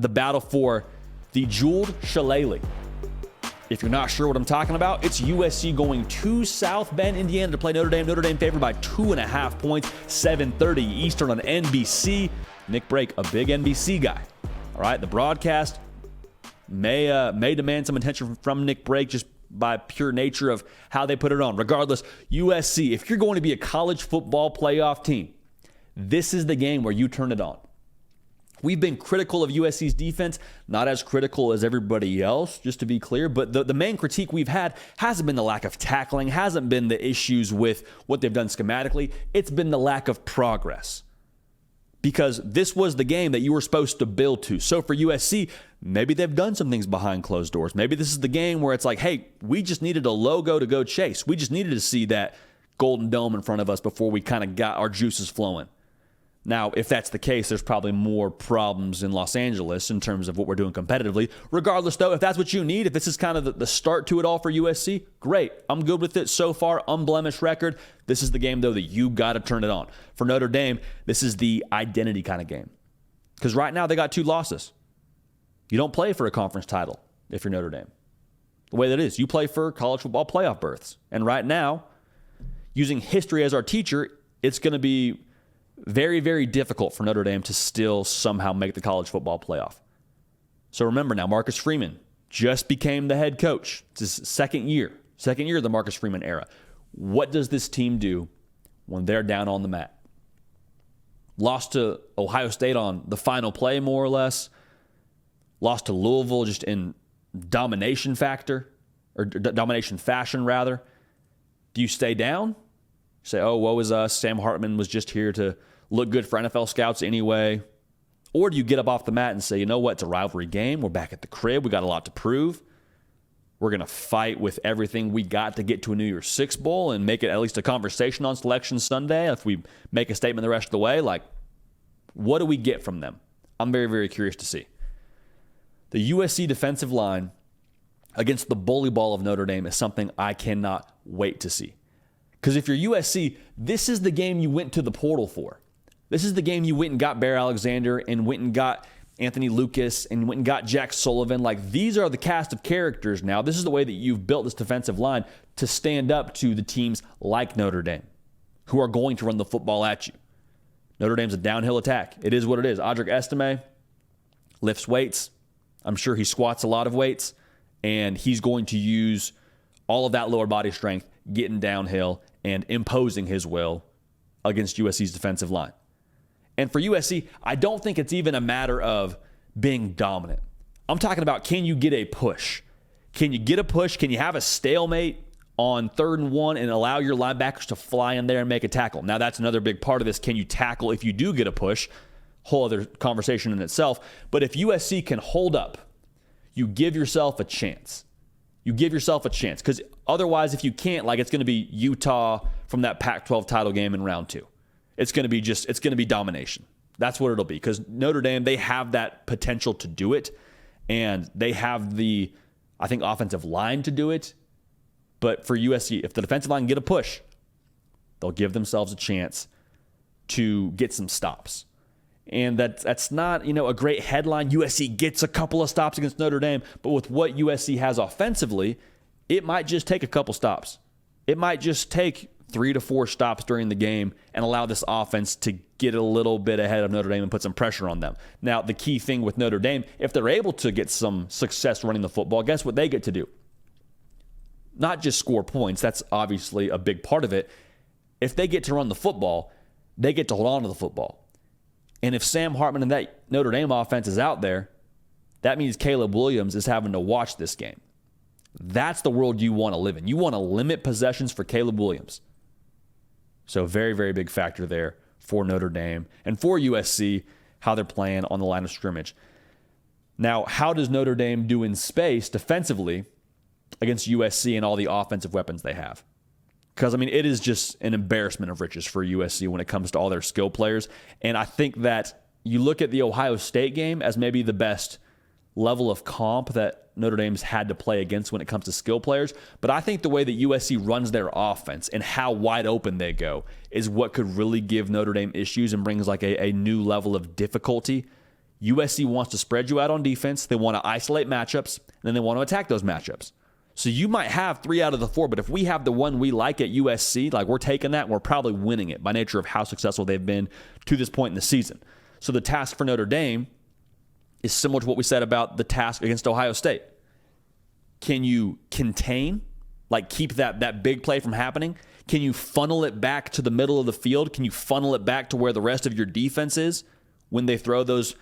the battle for the jeweled shillelagh. If you're not sure what I'm talking about, it's USC going to South Bend, Indiana to play Notre Dame. Notre Dame favored by 2.5 points, 7:30 Eastern on NBC. Nick Brake, a big NBC guy. All right, the broadcast may demand some attention from Nick Brake just by pure nature of how they put it on. Regardless, USC, if you're going to be a college football playoff team, this is the game where you turn it on. We've been critical of USC's defense, not as critical as everybody else, just to be clear. But the main critique we've had hasn't been the lack of tackling, hasn't been the issues with what they've done schematically. It's been the lack of progress. Because this was the game that you were supposed to build to. So for USC, maybe they've done some things behind closed doors. Maybe this is the game where it's like, hey, we just needed a logo to go chase. We just needed to see that golden dome in front of us before we kind of got our juices flowing. Now, if that's the case, there's probably more problems in Los Angeles in terms of what we're doing competitively. Regardless, though, if that's what you need, if this is kind of the start to it all for USC, great. I'm good with it so far, unblemished record. This is the game, though, that you got to turn it on. For Notre Dame, this is the identity kind of game. Because right now, they got 2 losses. You don't play for a conference title if you're Notre Dame. The way that is, you play for college football playoff berths. And right now, using history as our teacher, it's going to be very, very difficult for Notre Dame to still somehow make the college football playoff. So remember now, Marcus Freeman just became the head coach. It's his second year of the Marcus Freeman era. What does this team do when they're down on the mat? Lost to Ohio State on the final play, more or less. Lost to Louisville just in domination fashion, rather. Do you stay down? Say, oh, woe is us. Sam Hartman was just here to look good for NFL scouts anyway. Or do you get up off the mat and say, you know what, it's a rivalry game. We're back at the crib. We got a lot to prove. We're going to fight with everything we got to get to a New Year's Six Bowl and make it at least a conversation on Selection Sunday. If we make a statement the rest of the way, like, what do we get from them? I'm very, very curious to see. The USC defensive line against the bully ball of Notre Dame is something I cannot wait to see. Because if you're USC, this is the game you went to the portal for. This is the game you went and got Bear Alexander and went and got Anthony Lucas and went and got Jack Sullivan. Like, these are the cast of characters now. This is the way that you've built this defensive line to stand up to the teams like Notre Dame, who are going to run the football at you. Notre Dame's a downhill attack. It is what it is. Audric Estime lifts weights. I'm sure he squats a lot of weights, and he's going to use all of that lower body strength getting downhill and imposing his will against USC's defensive line. And for USC, I don't think it's even a matter of being dominant. I'm talking about, can you get a push? Can you get a push? Can you have a stalemate on 3rd and 1 and allow your linebackers to fly in there and make a tackle? Now, that's another big part of this. Can you tackle if you do get a push? Whole other conversation in itself. But if USC can hold up, you give yourself a chance. You give yourself a chance, because otherwise, if you can't, like, it's going to be Utah from that Pac-12 title game in round 2. It's going to be domination. That's what it'll be, because Notre Dame, they have that potential to do it, and they have the, I think, offensive line to do it. But for USC, if the defensive line can get a push, they'll give themselves a chance to get some stops. And that's not, a great headline. USC gets a couple of stops against Notre Dame. But with what USC has offensively, it might just take a couple stops. It might just take 3 to 4 stops during the game and allow this offense to get a little bit ahead of Notre Dame and put some pressure on them. Now, the key thing with Notre Dame, if they're able to get some success running the football, guess what they get to do? Not just score points. That's obviously a big part of it. If they get to run the football, they get to hold on to the football. And if Sam Hartman and that Notre Dame offense is out there, that means Caleb Williams is having to watch this game. That's the world you want to live in. You want to limit possessions for Caleb Williams. So very, very big factor there for Notre Dame and for USC, how they're playing on the line of scrimmage. Now, how does Notre Dame do in space defensively against USC and all the offensive weapons they have? Because, it is just an embarrassment of riches for USC when it comes to all their skill players. And I think that you look at the Ohio State game as maybe the best level of comp that Notre Dame's had to play against when it comes to skill players. But I think the way that USC runs their offense and how wide open they go is what could really give Notre Dame issues and brings like a new level of difficulty USC wants to spread you out on defense. They want to isolate matchups, and then they want to attack those matchups. So you might have 3 out of the 4, but if we have the one we like at USC, like we're taking that, and we're probably winning it by nature of how successful they've been to this point in the season. So the task for Notre Dame is similar to what we said about the task against Ohio State. Can you contain, like keep that big play from happening? Can you funnel it back to the middle of the field? Can you funnel it back to where the rest of your defense is when they throw those,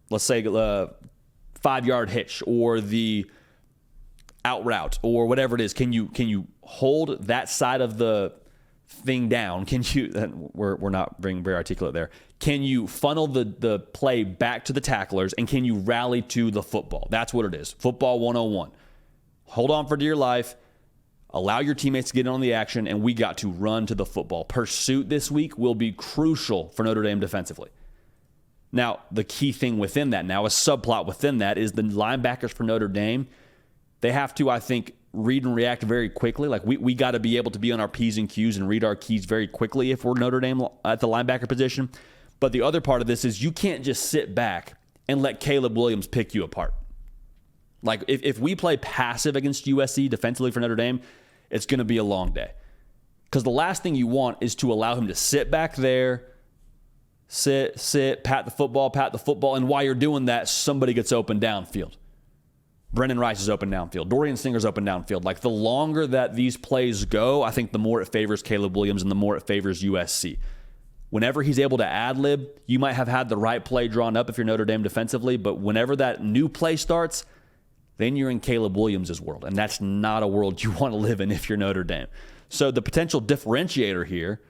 let's say, 5-yard hitch or the out route or whatever it is? Can you hold that side of the thing down? Can you? We're not being very articulate there. Can you funnel the play back to the tacklers, and can you rally to the football? That's what it is. Football 101. Hold on for dear life. Allow your teammates to get in on the action, and we got to run to the football. Pursuit this week will be crucial for Notre Dame defensively. Now, the key thing within that, now a subplot within that, is the linebackers for Notre Dame. They have to, I think, read and react very quickly. Like we got to be able to be on our P's and Q's and read our keys very quickly if we're Notre Dame at the linebacker position. But the other part of this is you can't just sit back and let Caleb Williams pick you apart. Like if we play passive against USC defensively for Notre Dame, it's going to be a long day. Because the last thing you want is to allow him to sit back there, sit, pat the football, and while you're doing that, somebody gets open downfield. Brennan Rice is open downfield. Dorian Singer's open downfield. Like the longer that these plays go, I think the more it favors Caleb Williams and the more it favors USC. Whenever he's able to ad-lib, you might have had the right play drawn up if you're Notre Dame defensively, but whenever that new play starts, then you're in Caleb Williams' world, and that's not a world you want to live in if you're Notre Dame. So the potential differentiator here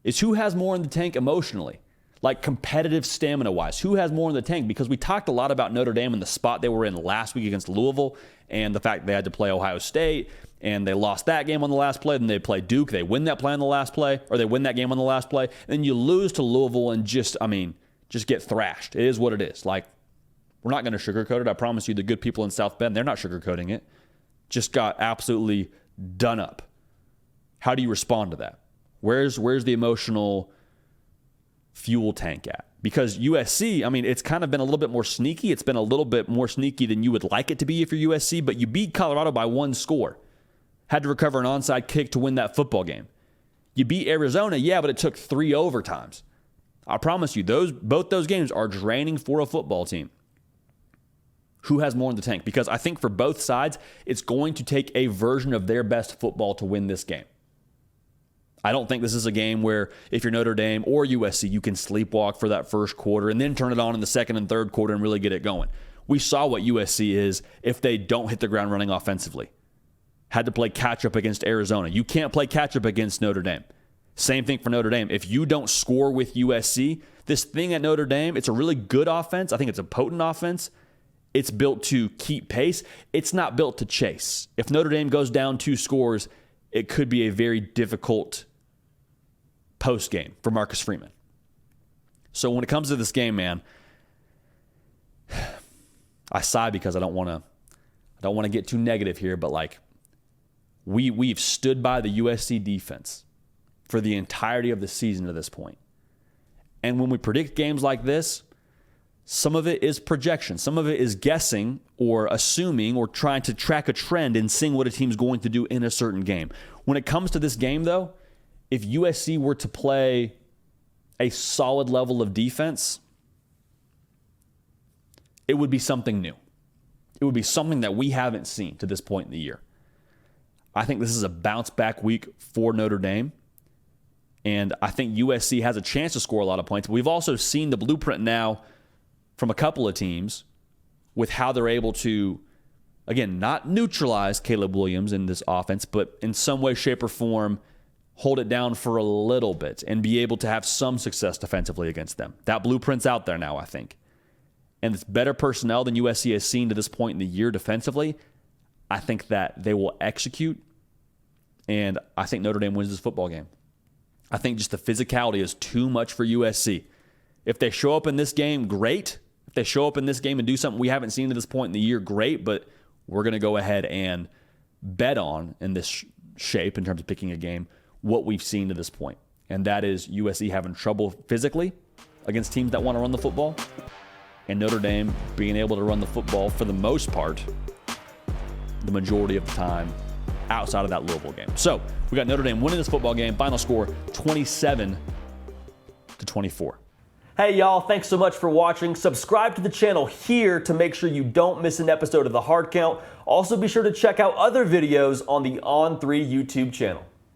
is who has more in the tank emotionally, like competitive stamina-wise. Who has more in the tank? Because we talked a lot about Notre Dame and the spot they were in last week against Louisville and the fact they had to play Ohio State, and they lost that game on the last play. Then they play Duke. They win that play on the last play, or they win that game on the last play. And then you lose to Louisville and just get thrashed. It is what it is. Like, we're not going to sugarcoat it. I promise you, the good people in South Bend, they're not sugarcoating it. Just got absolutely done up. How do you respond to that? Where's the emotional fuel tank at? Because USC, it's kind of been a little bit more sneaky. It's been a little bit more sneaky than you would like it to be if you're USC, but you beat Colorado by 1 score. Had to recover an onside kick to win that football game. You beat Arizona, yeah, but it took 3 overtimes. I promise you, both those games are draining for a football team. Who has more in the tank? Because I think for both sides, it's going to take a version of their best football to win this game. I don't think this is a game where if you're Notre Dame or USC, you can sleepwalk for that first quarter and then turn it on in the second and third quarter and really get it going. We saw what USC is if they don't hit the ground running offensively. Had to play catch-up against Arizona. You can't play catch-up against Notre Dame. Same thing for Notre Dame. If you don't score with USC, this thing at Notre Dame, it's a really good offense. I think it's a potent offense. It's built to keep pace. It's not built to chase. If Notre Dame goes down 2 scores, it could be a very difficult post game for Marcus Freeman. So when it comes to this game, man, I sigh because I don't want to get too negative here, but like we've stood by the USC defense for the entirety of the season to this point. And when we predict games like this, some of it is projection. Some of it is guessing or assuming or trying to track a trend and seeing what a team's going to do in a certain game. When it comes to this game, though, if USC were to play a solid level of defense, it would be something new. It would be something that we haven't seen to this point in the year. I think this is a bounce-back week for Notre Dame. And I think USC has a chance to score a lot of points. But we've also seen the blueprint now from a couple of teams with how they're able to, again, not neutralize Caleb Williams in this offense, but in some way, shape, or form, hold it down for a little bit and be able to have some success defensively against them. That blueprint's out there now, I think. And it's better personnel than USC has seen to this point in the year defensively. I think that they will execute, and I think Notre Dame wins this football game. I think just the physicality is too much for USC. If they show up in this game, great. If they show up in this game and do something we haven't seen to this point in the year, great. But we're going to go ahead and bet on, in this shape, in terms of picking a game, what we've seen to this point. And that is USC having trouble physically against teams that want to run the football. and Notre Dame being able to run the football for the most part, the majority of the time, outside of that Louisville game. So we got Notre Dame winning this football game. Final score 27-24. Hey y'all, thanks so much for watching. Subscribe to the channel here to make sure you don't miss an episode of The Hard Count. Also be sure to check out other videos on the On3 YouTube channel.